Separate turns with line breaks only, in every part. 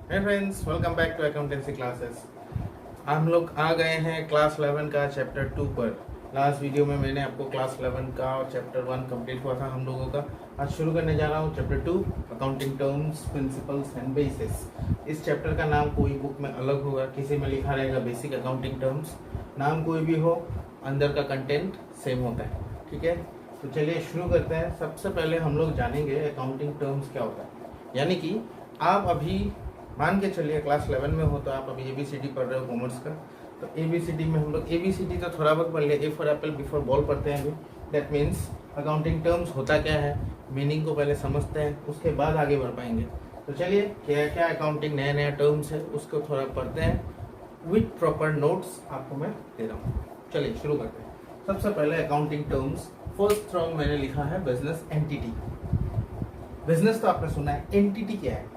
Hey friends, welcome back to accountancy classes. हम लोग आ गए हैं क्लास 11 का चैप्टर 2 पर। लास्ट वीडियो में मैंने आपको क्लास 11 का और चैप्टर 1 कंप्लीट हुआ था हम लोगों का। आज शुरू करने जा रहा हूँ chapter 2, accounting terms, principles and bases. इस चैप्टर का नाम कोई बुक में अलग होगा, किसी में लिखा रहेगा बेसिक अकाउंटिंग टर्म्स। नाम कोई भी हो, अंदर का कंटेंट सेम होता है। ठीक है, तो चलिए शुरू करते हैं। सबसे पहले हम लोग जानेंगे अकाउंटिंग टर्म्स क्या होता है। यानी कि आप अभी मान के चलिए क्लास 11 में हो तो आप अभी ABCD पढ़ रहे हो कॉमर्स का। तो ABCD में हम लोग ABCD तो थोड़ा बहुत पढ़ लिया, A for apple, B for ball पढ़ते हैं अभी। दैट मीन्स अकाउंटिंग टर्म्स होता क्या है, मीनिंग को पहले समझते हैं, उसके बाद आगे बढ़ पाएंगे। तो चलिए क्या क्या अकाउंटिंग नया नया टर्म्स है उसको थोड़ा पढ़ते हैं। विथ प्रॉपर नोट्स आपको मैं दे रहा हूँ। चलिए शुरू करते हैं। सबसे पहले अकाउंटिंग टर्म्स, फर्स्ट टर्म मैंने लिखा है बिजनेस एंटिटी। बिजनेस तो आपने सुना है, एंटिटी क्या है?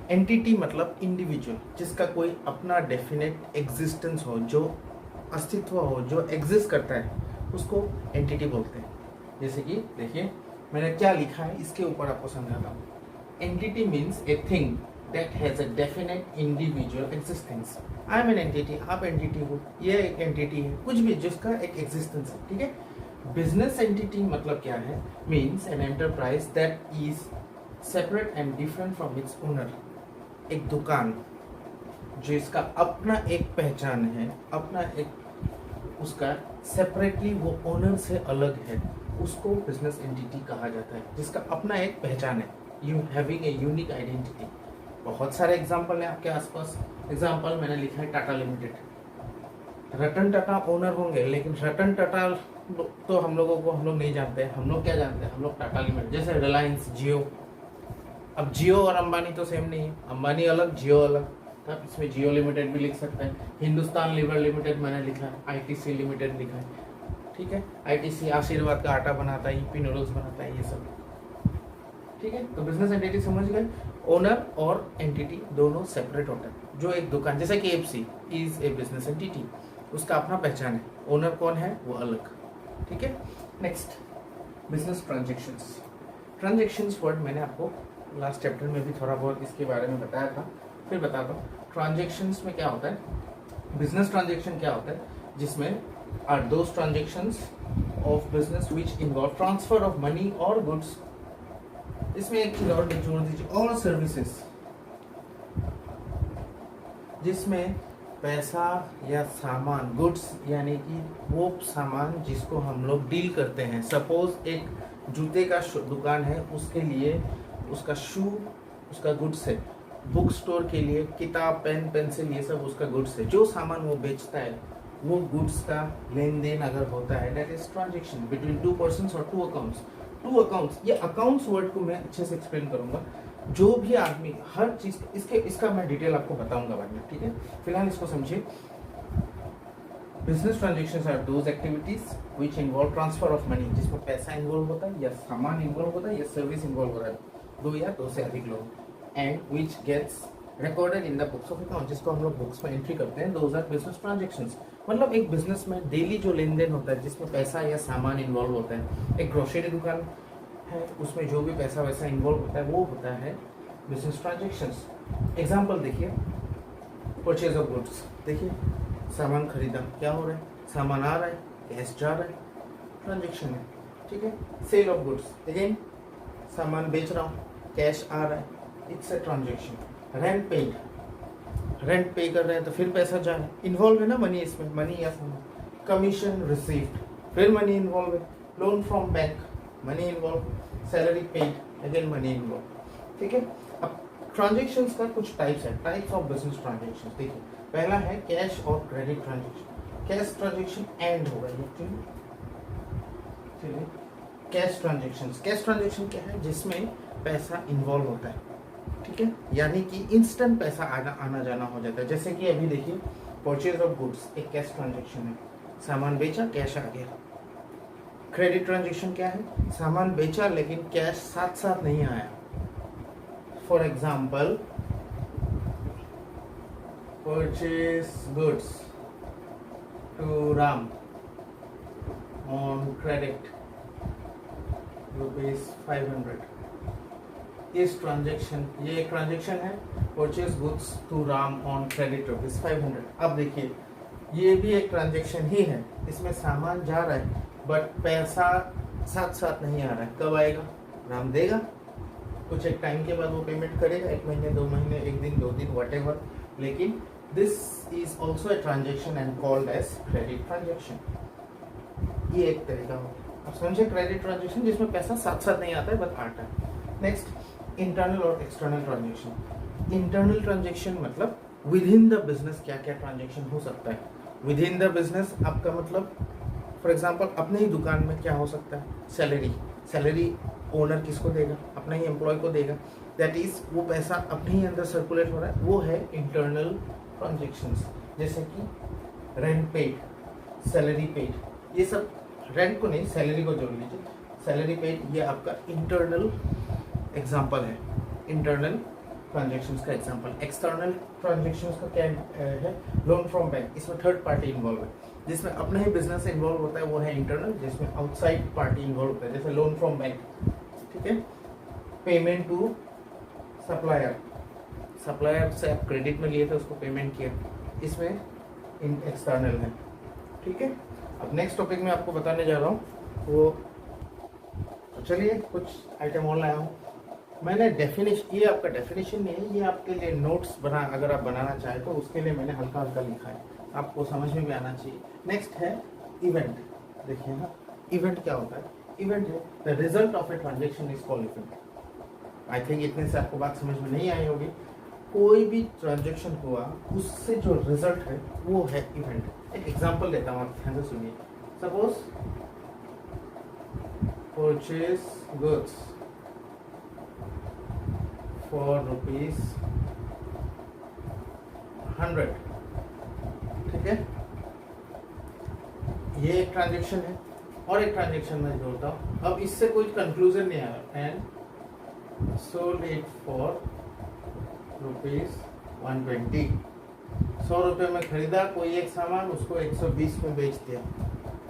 एंटिटी मतलब इंडिविजुअल, जिसका कोई अपना डेफिनेट एग्जिस्टेंस हो, जो अस्तित्व हो, जो एग्जिस्ट करता है, उसको एंटिटी बोलते हैं। जैसे कि देखिए मैंने क्या लिखा है, इसके ऊपर आपको समझाता हूँ। Entity means a thing that has a definite individual existence. I am an entity, आप एंटिटी हो, ये एक एंटिटी है, कुछ भी जिसका एक एग्जिस्टेंस है। ठीक है, बिजनेस एंटिटी मतलब क्या है? Means an enterprise that is separate and different from its owner. एक दुकान जिसका अपना एक पहचान है, अपना एक उसका सेपरेटली वो ओनर से अलग है, उसको बिजनेस एंटिटी कहा जाता है, जिसका अपना एक पहचान है, you having a unique identity. बहुत सारे एग्जांपल हैं आपके आसपास। एग्जांपल मैंने लिखा है टाटा लिमिटेड। रतन टाटा ओनर होंगे, लेकिन रतन टाटा तो हम लोगों को, हम लोग नहीं जानते हैं। हम लोग क्या जानते हैं? हम लोग टाटा लिमिटेड। जैसे रिलायंस, जियो। अब जियो और अंबानी तो सेम नहीं है, अंबानी अलग, जियो अलग। तो आप इसमें जियो लिमिटेड भी लिख सकते हैं। हिंदुस्तान लीवर लिमिटेड मैंने लिखा है, ITC लिमिटेड लिखा है। ठीक है, ITC आशीर्वाद का आटा बनाता है, यूपी नूडल्स बनाता है, ये सब। ठीक है, तो बिजनेस एंटिटी समझ गए। ओनर और एंटिटी दोनों सेपरेट होता है। जो एक दुकान जैसे KFC is a business entity, उसका अपना पहचान है, ओनर कौन है वो अलग। ठीक है, next business transactions. Transactions word मैंने आपको लास्ट चैप्टर में भी थोड़ा बहुत इसके बारे में बताया था, फिर बताता हूँ। ट्रांजेक्शन्स में क्या होता है? बिजनेस ट्रांजेक्शन क्या होता है? जिसमें are those transactions of business which involve transfer of money और गुड्स। इसमें एक चीज और जोड़ दीजिए, और सर्विसेज, जिसमें पैसा या सामान, गुड्स यानी कि वो सामान जिसको हम लोग डील करते हैं। सपोज एक जूते का दुकान है, उसके लिए उसका शू उसका गुड्स है। बुक स्टोर के लिए किताब, पेन, पेंसिल, ये सब उसका गुड्स है। जो सामान वो बेचता है, वो गुड्स का लेन देन अगर होता है, that is transaction between two persons और टू अकाउंट्स। टू अकाउंट्स, ये अकाउंट्स वर्ड को मैं अच्छे से एक्सप्लेन करूंगा। जो भी आदमी, हर चीज इसका मैं डिटेल आपको बताऊंगा बाद में। ठीक है, फिलहाल इसको समझिए। Business transactions are those activities which involve transfer of money, जिसमें पैसा इन्वॉल्व होता है, या सामान इन्वॉल्व होता है, या सर्विस इन्वॉल्व होता है, दो या दो से अधिक लोग, and which gets recorded in the books of account, जिसको हम लोग बुक्स में एंट्री करते हैं। Those are business transactions. मतलब एक बिजनेस में डेली जो लेन देन होता है, जिसमें पैसा या सामान इन्वॉल्व होता है। एक ग्रोसरी दुकान है, उसमें जो भी पैसा वैसा इन्वॉल्व होता है, वो होता है बिजनेस ट्रांजेक्शंस। एग्जाम्पल देखिए, परचेज ऑफ गुड्स। देखिए सामान खरीदा, क्या हो रहा है? सामान आ रहा है, कैश जा रहा है, ट्रांजेक्शन है। ठीक है, सेल ऑफ गुड्स, अगेन सामान बेच रहा हूँ, कैश आ रहा है, it's a transaction. Rent paid, rent पे कर रहे हैं तो फिर पैसा जा रहा है, इन्वॉल्व है ना मनी इसमें, मनी या सामान। कमीशन रिसीव्ड, फिर मनी इन्वॉल्व है। Loan from bank, money involve. Salary paid, again money involve. ठीक है, अब ट्रांजेक्शन्स का कुछ टाइप्स है, टाइप्स ऑफ बिजनेस ट्रांजेक्शंस। देखिए पहला है कैश और credit transaction. Cash transaction and होगा ये। चलिए, कैश ट्रांजेक्शंस। कैश ट्रांजेक्शन क्या है? जिसमें पैसा इन्वॉल्व होता है। ठीक है, यानी कि इंस्टेंट पैसा आना जाना हो जाता है। जैसे कि अभी देखिए परचेज ऑफ गुड्स एक कैश ट्रांजेक्शन है, सामान बेचा, कैश आ गया। क्रेडिट ट्रांजेक्शन क्या है? सामान बेचा लेकिन कैश साथ साथ नहीं आया। For example, purchase goods to Ram on credit ₹500, इस ट्रांजेक्शन, ये एक ट्रांजेक्शन है, purchase goods to Ram on credit ₹500। अब देखिए ये भी एक ट्रांजेक्शन ही है, इसमें सामान जा रहा है बट पैसा साथ साथ नहीं आ रहा है। कब आएगा? राम देगा, कुछ एक टाइम के बाद वो पेमेंट करेगा, 1 महीने 2 महीने 1 दिन 2 दिन व्हाटएवर, लेकिन this is also a transaction and called as credit transaction. ये एक तरीका हो, आप समझे, क्रेडिट ट्रांजेक्शन जिसमें पैसा साथ साथ नहीं आता है बट आता है। नेक्स्ट इंटरनल और एक्सटर्नल ट्रांजेक्शन। इंटरनल ट्रांजेक्शन मतलब विद इन द बिजनेस क्या क्या ट्रांजेक्शन हो सकता है। विद इन द बिजनेस आपका मतलब फॉर एग्जांपल अपने ही दुकान में क्या हो सकता है, सैलरी ओनर किसको देगा? अपने ही एम्प्लॉय को देगा। दैट इज वो पैसा अपने ही अंदर सर्कुलेट हो रहा है, वो है इंटरनल ट्रांजेक्शन्स। जैसे कि रेंट पेड, सैलरी पेड, ये सब, रेंट को नहीं सैलरी को जोड़ लीजिए, सैलरी पेड ये आपका इंटरनल एग्जाम्पल है, इंटरनल ट्रांजेक्शन्स का एग्जांपल। एक्सटर्नल ट्रांजेक्शन्स का क्या है? लोन फ्रॉम बैंक, इसमें थर्ड पार्टी इन्वॉल्व है, जिसमें अपना ही बिजनेस इन्वॉल्व होता है, वो है इंटरनल। जिसमें आउटसाइड पार्टी इन्वॉल्व होता है, जैसे लोन फ्रॉम बैंक, ठीक है। पेमेंट टू सप्लायर, सप्लायर से आप क्रेडिट में लिए थे, उसको पेमेंट किया, इसमें एक्सटर्नल है, ठीक है। अब नेक्स्ट टॉपिक में आपको बताने जा रहा हूँ वो, तो चलिए कुछ आइटम और लाया हूँ मैंने। डेफिनेशन, ये आपका डेफिनेशन नहीं है, ये आपके लिए नोट्स बना, अगर आप बनाना चाहें तो उसके लिए मैंने हल्का हल्का लिखा है, आपको समझ में भी आना चाहिए। नेक्स्ट है इवेंट। देखिए ना, इवेंट क्या होता है? इवेंट है the result of a transaction is called event. I think इतने से आपको बात समझ में नहीं आई होगी। कोई भी ट्रांजेक्शन हुआ उससे जो रिजल्ट है वो है इवेंट। एक एग्जांपल देता हूँ, आप ध्यान से सुनिए। सपोज परचेज गुड्स फॉर ₹100, ठीक है, ये एक ट्रांजेक्शन है। और एक ट्रांजेक्शन मैं जोड़ता हूँ, अब इससे कोई कंक्लूजन नहीं आया। एंड सोल्ड इट फॉर ₹120, 100 रुपये में खरीदा कोई एक सामान, उसको 120 में बेच दिया।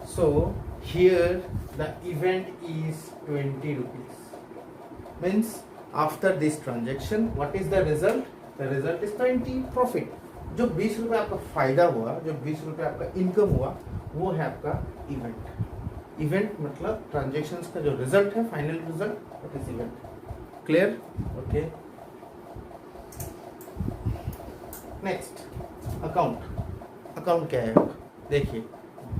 So here the event is 20 rupees. Means after this transaction what is the result? The result is 20 profit. जो 20 रुपये आपका फायदा हुआ, जो 20 रुपये आपका इनकम हुआ, वो है आपका इवेंट। इवेंट मतलब ट्रांजेक्शन्स का जो रिजल्ट है, final result, that is event. Clear? Okay. Next account. Account क्या है? देखिए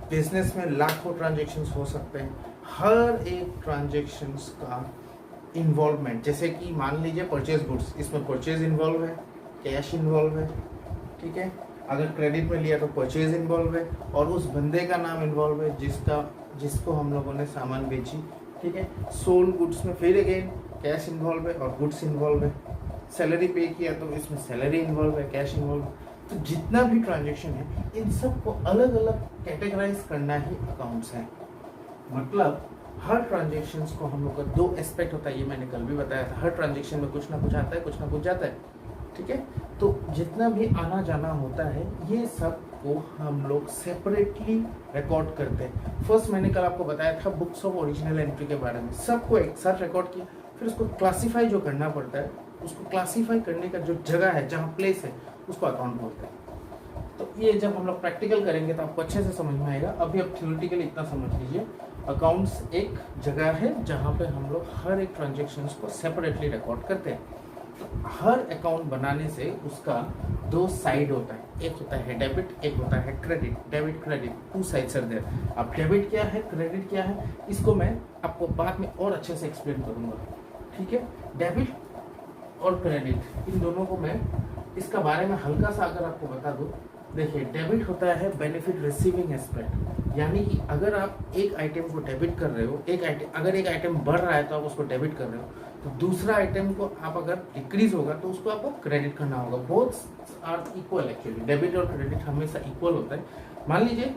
बिजनेस में लाखों ट्रांजेक्शन्स हो सकते हैं, हर एक ट्रांजेक्शन्स का इन्वॉल्वमेंट, जैसे कि मान लीजिए परचेज गुड्स, इसमें परचेज इन्वॉल्व है, कैश इन्वॉल्व है, ठीक है। अगर क्रेडिट में लिया तो परचेज इन्वॉल्व है, और उस बंदे का नाम इन्वॉल्व है जिसको हम लोगों ने सामान बेची, ठीक है। सोल्ड गुड्स में फिर अगेन कैश इन्वॉल्व है और गुड्स इन्वॉल्व है। सैलरी पे किया तो इसमें सैलरी इन्वॉल्व है, कैश इन्वॉल्व है। तो जितना भी ट्रांजेक्शन है इन सब को अलग अलग कैटेगराइज करना ही अकाउंट्स है। मतलब हर ट्रांजेक्शन्स को हम लोग का 2 एस्पेक्ट होता है, ये मैंने कल भी बताया था। हर ट्रांजेक्शन में कुछ ना कुछ आता है, कुछ ना कुछ जाता है, ठीक है। तो जितना भी आना जाना होता है ये सब को हम लोग सेपरेटली रिकॉर्ड करते हैं। फर्स्ट मैंने कल आपको बताया था बुक्स ऑफ ओरिजिनल एंट्री के बारे में, सबको एक साथ रिकॉर्ड किया, फिर उसको क्लासीफाई जो करना पड़ता है, उसको क्लासीफाई करने का जो जगह है, जहाँ प्लेस है, उसको अकाउंट बोलते हैं। तो ये जब हम लोग प्रैक्टिकल करेंगे तो आपको अच्छे से समझ में आएगा। अभी आप थ्योरेटिकली इतना समझ लीजिए, अकाउंट्स एक जगह है जहाँ पे हम लोग हर एक ट्रांजेक्शन्स को सेपरेटली रिकॉर्ड करते हैं। तो हर अकाउंट बनाने से उसका 2 साइड होता है, एक होता है डेबिट, एक होता है credit. Debit credit 2 sides are there. अब डेबिट क्या है, क्रेडिट क्या है, इसको मैं आपको बाद में और अच्छे से एक्सप्लेन करूँगा, ठीक है। डेबिट और क्रेडिट इन दोनों को मैं इसका बारे में हल्का सा अगर आपको बता दूँ। देखिए डेबिट होता है बेनिफिट रिसीविंग एस्पेक्ट, यानी कि अगर आप एक आइटम को डेबिट कर रहे हो, अगर एक आइटम बढ़ रहा है तो आप उसको डेबिट कर रहे हो, तो दूसरा आइटम को आप अगर डिक्रीज होगा तो उसको आपको क्रेडिट करना होगा। Both are equal actually, debit और क्रेडिट हमेशा इक्वल होता है। मान लीजिए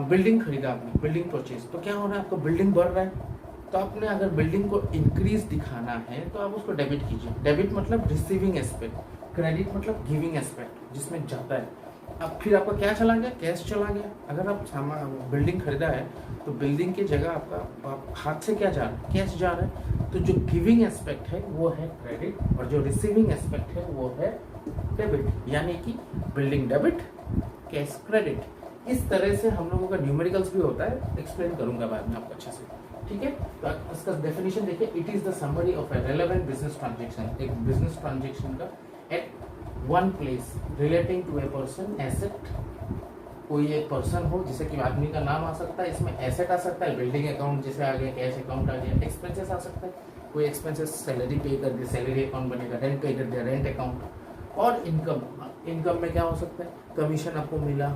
बिल्डिंग खरीदा आपने, बिल्डिंग परचेज, तो क्या हो रहा है, आपका बिल्डिंग बढ़ रहा है, तो आपने अगर बिल्डिंग को इंक्रीज दिखाना है तो आप उसको डेबिट कीजिए। डेबिट मतलब रिसीविंग एस्पेक्ट, क्रेडिट मतलब गिविंग एस्पेक्ट जिसमें जाता है। अब फिर आपका क्या चला गया, कैश चला गया। अगर आप सामान बिल्डिंग खरीदा है तो बिल्डिंग की जगह आपका हाथ से क्या जा रहा है, कैश जा रहा है। तो जो गिविंग एस्पेक्ट है वो है क्रेडिट और जो रिसीविंग एस्पेक्ट है वो है डेबिट, यानी कि बिल्डिंग डेबिट, कैश क्रेडिट। इस तरह से हम लोगों का न्यूमेरिकल्स भी होता है, एक्सप्लेन करूंगा बाद में आपको अच्छे से, ठीक है। तो इसका डेफिनेशन देखिए, it is the summary of a relevant business transaction, एक बिजनेस ट्रांजेक्शन का at one place relating to a person asset. कोई एक पर्सन हो, जैसे कि आदमी का नाम आ सकता है, इसमें एसेट आ सकता है, बिल्डिंग अकाउंट जैसे आ गया, कैश अकाउंट आ गया, एक्सपेंसेस आ सकता है, कोई एक्सपेंसेस सैलरी पे कर दे, सैलरी अकाउंट बनेगा, रेंट पे कर दिया, रेंट अकाउंट, और इनकम, इनकम में क्या हो सकता है, कमीशन आपको मिला,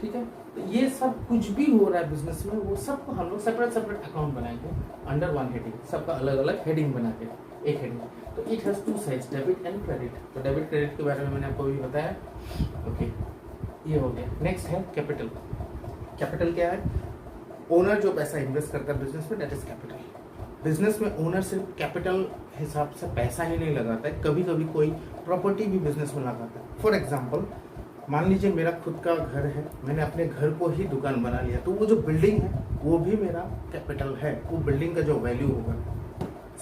ठीक है। तो ये सब कुछ भी हो रहा है बिजनेस में, वो सबको हम लोग सेपरेट सेपरेट अकाउंट बनाएंगे अंडर वन हेडिंग, सबका अलग अलग हेडिंग बना के एक हेडिंग। तो it has two sides, debit and credit. तो डेबिट क्रेडिट के बारे में मैंने आपको भी बताया, ओके, ये हो गया। नेक्स्ट है कैपिटल। कैपिटल क्या है, ओनर जो पैसा इन्वेस्ट करता है बिजनेस में, दैट इज कैपिटल। बिजनेस में ओनर सिर्फ कैपिटल हिसाब से पैसा ही नहीं लगाता है, कभी कभी कोई प्रॉपर्टी भी बिजनेस में लगाता है। फॉर एग्जाम्पल, मान लीजिए मेरा खुद का घर है, मैंने अपने घर को ही दुकान बना लिया, तो वो जो बिल्डिंग है वो भी मेरा कैपिटल है, वो बिल्डिंग का जो वैल्यू होगा।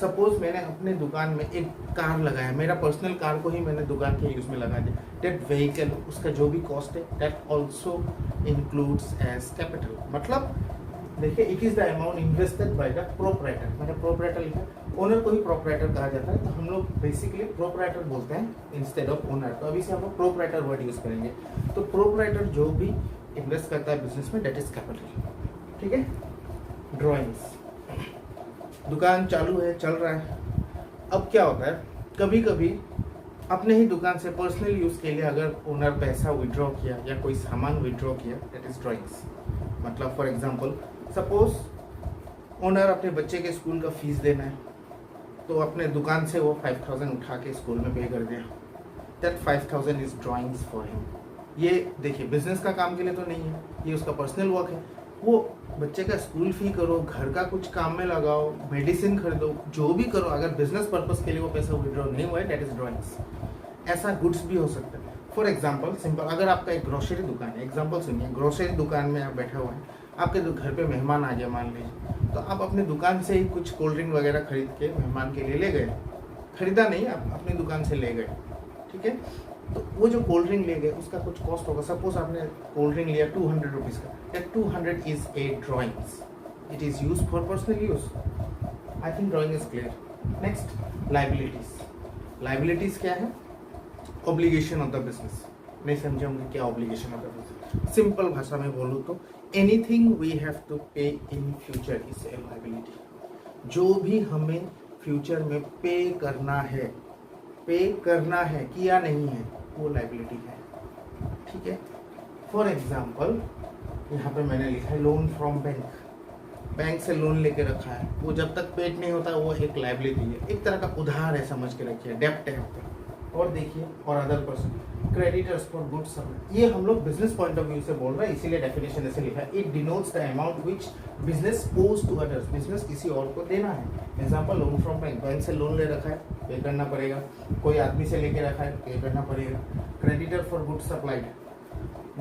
सपोज मैंने अपने दुकान में एक कार लगाया, मेरा पर्सनल कार को ही मैंने दुकान के यूज में लगा दिया, दैट व्हीकल, उसका जो भी कॉस्ट है that also includes as capital. मतलब देखिए, it is the amount invested by the proprietor. मैंने प्रोपराइटर लिखा, ओनर को ही प्रोपराइटर कहा जाता है, तो हम लोग बेसिकली प्रोपराइटर बोलते हैं इंस्टेड ऑफ ओनर। तो अभी से हम लोग प्रोपराइटर वर्ड यूज करेंगे। तो प्रोपराइटर जो भी इन्वेस्ट करता है बिजनेस में, दैट इज कैपिटल, ठीक है। ड्रॉइंग्स, दुकान चालू है, चल रहा है। अब क्या होता है, कभी कभी अपने ही दुकान से पर्सनल यूज के लिए अगर ओनर पैसा विड्रॉ किया या कोई सामान विड्रॉ किया, दैट इज ड्रॉइंग्स। मतलब फॉर एग्जांपल, सपोज ओनर अपने बच्चे के स्कूल का फीस देना है, तो अपने दुकान से वो 5000 उठा के स्कूल में पे कर दिया, that 5000 is drawings for him. ये देखिए, बिजनेस का काम के लिए तो नहीं है, ये उसका पर्सनल वर्क है। वो बच्चे का स्कूल फी करो, घर का कुछ काम में लगाओ, मेडिसिन खरीदो, जो भी करो, अगर बिजनेस पर्पस के लिए वो पैसा विड्रॉ नहीं हुआ है, दैट इज ड्रॉइंग्स। ऐसा गुड्स भी हो सकता है। फॉर एग्जाम्पल, सिंपल, अगर आपका एक ग्रोसरी दुकान है, एग्जाम्पल सुनिए, ग्रोसरी दुकान में आप बैठे हुए हैं, आपके घर पे मेहमान आ गया मान लीजिए, तो आप अपने दुकान से ही कुछ कोल्ड ड्रिंक वगैरह खरीद के मेहमान के लिए ले गए, खरीदा नहीं, आप अपनी दुकान से ले गए, ठीक है। तो वो जो कोल्ड ड्रिंक ले गए उसका कुछ कॉस्ट होगा। सपोज आपने कोल्ड ड्रिंक लिया 200 रुपीज़ का, that 200 is a drawings, it is use for personal use. I think drawing is clear. Next, liabilities. Liabilities क्या है, ऑब्लिगेशन ऑफ द बिजनेस। नहीं समझे होंगे क्या obligation of the business, simple भाषा में बोलूँ तो anything we have to pay in future is a liability. जो भी हमें फ्यूचर में पे करना है, किया नहीं है, वो लाइबिलिटी है, ठीक है। फॉर एग्जाम्पल, यहाँ पे मैंने लिखा है लोन फ्रॉम बैंक, बैंक से लोन लेके रखा है, वो जब तक पेड नहीं होता वो एक लाइबिलिटी है, एक तरह का उधार है, समझ के रखिए, डेप्ट है। और देखिए, और other person, creditors for goods service, ये हम लोग बिजनेस पॉइंट ऑफ व्यू से बोल रहे हैं, इसीलिए डेफिनेशन ऐसे लिखा है, it denotes the amount which business ओज टू अदर्स, बिजनेस किसी और को देना है। Example, loan from bank, bank से लोन ले रखा है, पे करना पड़ेगा, कोई आदमी से लेके रखा है, पे करना पड़ेगा। क्रेडिटर फॉर गुड्स सप्लाइड,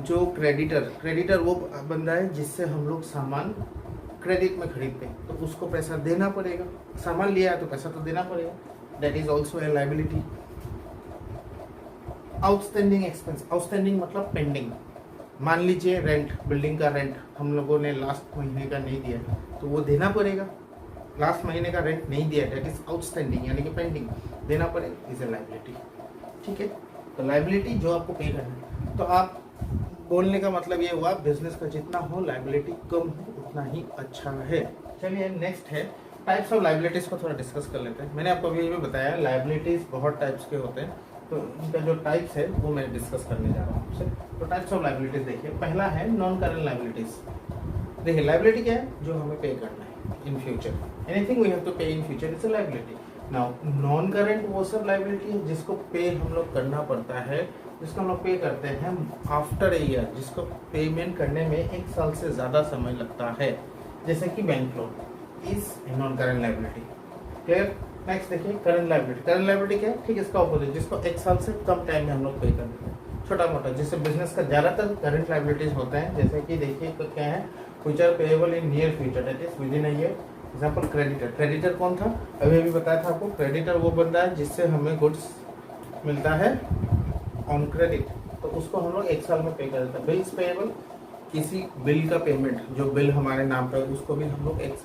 जो क्रेडिटर वो बंदा है जिससे हम लोग सामान क्रेडिट में खरीदते हैं, तो उसको पैसा देना पड़ेगा, सामान लिया है तो पैसा तो देना पड़ेगा, that is also a liability. Outstanding expense, outstanding मतलब पेंडिंग। मान लीजिए रेंट, बिल्डिंग का रेंट हम लोगों ने लास्ट महीने का नहीं दिया, तो वो देना पड़ेगा। लास्ट महीने का रेंट नहीं दिया, दैट इज आउटस्टैंडिंग, यानी कि पेंडिंग, देना पड़ेगा, इज ए लाइबिलिटी, ठीक है। तो लाइबिलिटी जो आपको पे करना है, तो आप बोलने का मतलब ये हुआ, बिजनेस का जितना हो लाइबिलिटी कम हो उतना ही अच्छा है। चलिए नेक्स्ट है टाइप्स ऑफ लाइबिलिटीज को थोड़ा डिस्कस कर लेते हैं। मैंने आपको अभी भी बताया लाइबिलिटीज बहुत टाइप्स के होते हैं, तो इनका जो टाइप्स है वो मैं डिस्कस करने जा रहा हूँ आपसे। तो टाइप्स ऑफ लाइबिलिटीज देखिए, पहला है नॉन करंट लाइबिलिटीज। देखिए, लाइबिलिटी क्या है, जो हमें पे करना है in future, anything we have to pay in future it's a liability. Now non current वो सब लाइबिलिटी है जिसको पे हम लोग करना पड़ता है, जिसको हम लोग पे करते हैं आफ्टर ए ईयर, जिसको पेमेंट करने में 1 साल से ज़्यादा समय लगता है, जैसे कि bank loan is non current liability. Clear. Next देखिए करंट लाइबिलिटी। करंट लाइबिलिटी क्या है, ठीक इसका ऑपोजिट, जिसको 1 साल से कम टाइम में हम लोग पे कर देते हैं। छोटा मोटा, जिससे बिजनेस का ज़्यादातर करंट लाइबिलिटीज होते हैं। जैसे कि देखिए तो क्या है, future payable in near future, that is with in a year. Example creditor, creditor कौन था, अभी बताया था आपको। क्रेडिटर वो बंदा है जिससे हमें गुड्स मिलता है ऑन क्रेडिट, तो उसको हम लोग 1 साल में पे कर देते हैं। बिल्स पेएबल, किसी बिल का पेमेंट जो बिल हमारे नाम पर, उसको भी हम लोग 1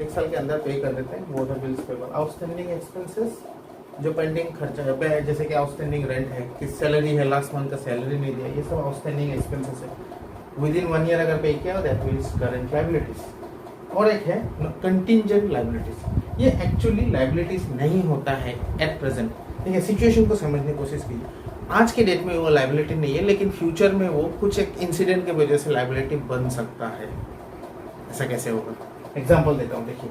साल के अंदर पे कर देते हैं, वो है बिल्स पेएबल। आउटस्टैंडिंग एक्सपेंसेस, जो पेंडिंग खर्चा है, जैसे कि आउटस्टैंडिंग रेंट है, कि सैलरी है, लास्ट मंथ का सैलरी नहीं दिया, ये सब आउटस्टैंडिंग एक्सपेंसेस है। विद इन 1 ईयर अगर पे किया दैट मीन्स करंट लाइबिलिटीज। और एक है कंटिंजेंट लाइबिलिटीज, ये एक्चुअली लाइबिलिटीज नहीं होता है एट प्रेजेंट। ठीक है, सिचुएशन को समझने की कोशिश कीजिए। आज के डेट में वो लाइबिलिटी नहीं है, लेकिन फ्यूचर में वो कुछ एक इंसिडेंट की वजह से लाइबिलिटी बन सकता है। ऐसा कैसे होगा, एग्जाम्पल देता हूँ, देखिए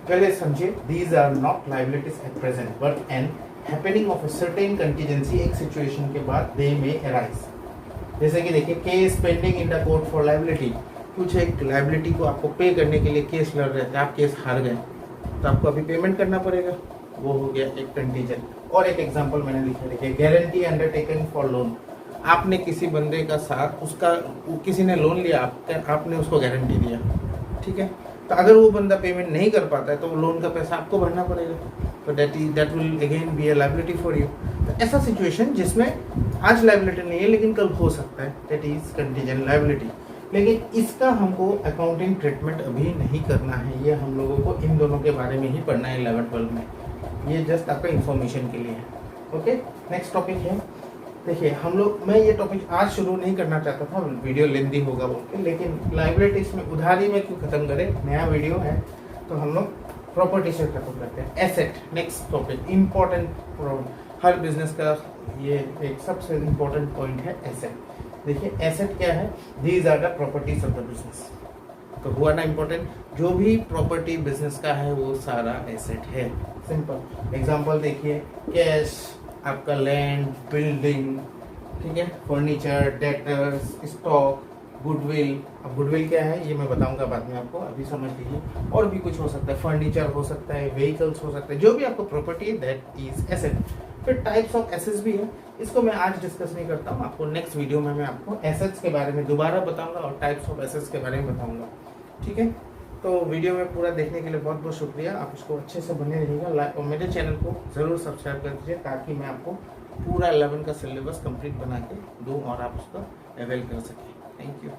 पहले समझिए। These are not liabilities at present but an happening of a certain contingency, एक सिचुएशन के बाद दे मे अराइज। जैसे कि देखिए, case pending in the court for liability, कुछ एक लाइबिलिटी को आपको पे करने के लिए केस लड़ रहे थे, आप केस हार गए, तो आपको अभी पेमेंट करना पड़ेगा, वो हो गया एक कंटीजेंट। और एक एग्जांपल मैंने लिखा, देखिए गारंटी अंडरटेकन फॉर लोन, आपने किसी बंदे का साथ, उसका किसी ने लोन लिया, आपने उसको गारंटी दिया, ठीक है, तो अगर वो बंदा पेमेंट नहीं कर पाता है तो वो लोन का पैसा आपको भरना पड़ेगा, तो that will again be a liability for you. तो ऐसा सिचुएशन जिसमें आज लायबिलिटी नहीं है लेकिन कल हो सकता है, दैट इज कंटीजेंट लायबिलिटी। लेकिन इसका हमको अकाउंटिंग ट्रीटमेंट अभी नहीं करना है, ये हम लोगों को इन दोनों के बारे में ही पढ़ना है 11-12 में, ये जस्ट आपका इंफॉर्मेशन के लिए है। ओके, नेक्स्ट टॉपिक है, देखिए हम लोग, मैं ये टॉपिक आज शुरू नहीं करना चाहता था, वीडियो लेंदी होगा बोल के, लेकिन लाइबिलिटीज में उधारी में क्यों खत्म करें, नया वीडियो है तो हम लोग प्रॉपर्टी से खत्म करते हैं। एसेट, नेक्स्ट टॉपिक इम्पोर्टेंट, हर बिजनेस का ये एक सबसे इम्पोर्टेंट पॉइंट है एसेट। देखिए एसेट क्या है, these are the properties of the business. तो हुआ ना इम्पोर्टेंट, जो भी प्रॉपर्टी बिजनेस का है वो सारा एसेट है। सिंपल एग्जांपल देखिए, कैश, आपका लैंड, बिल्डिंग, ठीक है, फर्नीचर, डेटर्स, स्टॉक, गुडविल। अब गुडविल क्या है ये मैं बताऊंगा बाद में आपको, अभी समझ लीजिए। और भी कुछ हो सकता है, फर्नीचर हो सकता है, व्हीकल्स हो सकते हैं, जो भी आपको प्रॉपर्टी है दैट इज एसेट। फिर टाइप्स ऑफ एसेट्स भी है, इसको मैं आज डिस्कस नहीं करता हूँ, आपको नेक्स्ट वीडियो में मैं आपको एसेट्स के बारे में दोबारा बताऊंगा और टाइप्स ऑफ एसेट्स के बारे में बताऊंगा, ठीक है। तो वीडियो में पूरा देखने के लिए बहुत बहुत शुक्रिया, आप इसको अच्छे से बने रहिएगा और मेरे चैनल को ज़रूर सब्सक्राइब कर दीजिए ताकि मैं आपको पूरा 11 का सिलेबस कंप्लीट बना के दूँ और आप उसका अवेल कर सकें। Thank you.